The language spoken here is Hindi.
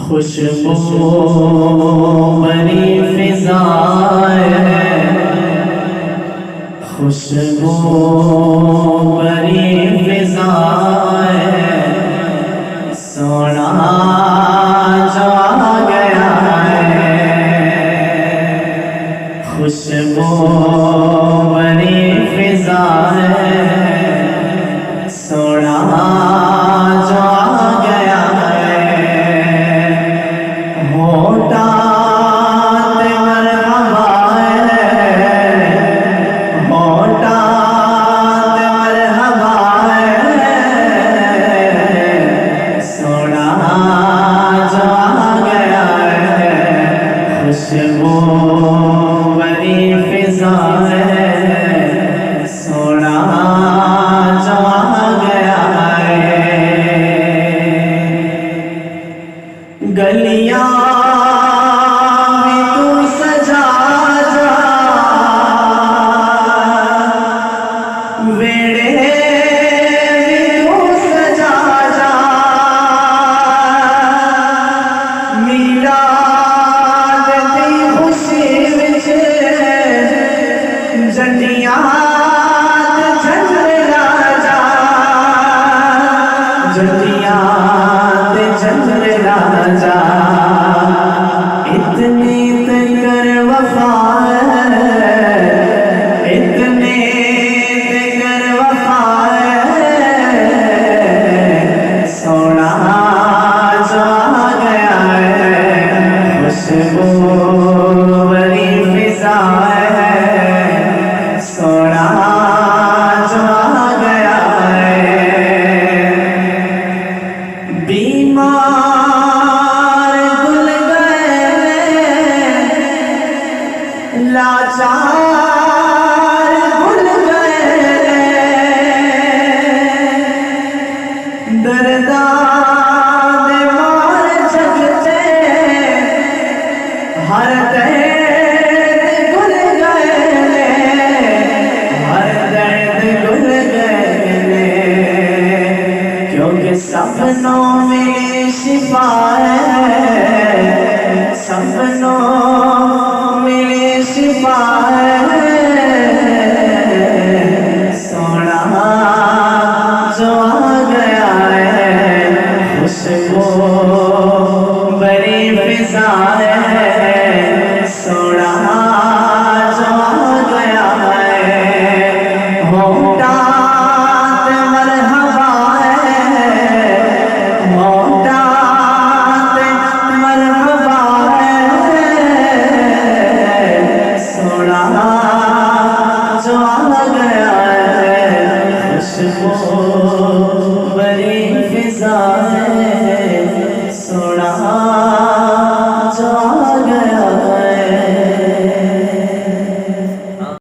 खुशबू बड़ी फिजा है, खुशबू बड़ी फिजा है, सोना जो आ गया है। खुशबू बड़ी फिजा है, सोना जो आ गया है। होता मरहबा है, होता मरहबा है, सोना जो आ गया है। खुशबू बड़ी फिजा है, सोना जो आ गया है। गलियां में तू सजा जा, वेड़े में तू सजा जा, मीलाद दी खुशी विच जंडियां झंडा जा, जंडियां झंडा जा। इतनी तकर वफा है, इतने तकर वफा है, सोना जो आ गया है। खुशबू बड़ी फिजा है, सोना जो आ गया है। बीमार लाचार भूल गए, दर्दा दे मार जगते हर दर्द भूल गए, हर दर्द भूल गए। क्योंकि सपनों में शिफा है, सपनों में शिफा है, सोना जो आ गया है। खुशबू बड़ी फिजा है, सोना जो आ गया है। होता मरहबा है, होता मरहबा है, सोना जो आ गया है। खुशबू बड़ी फिजा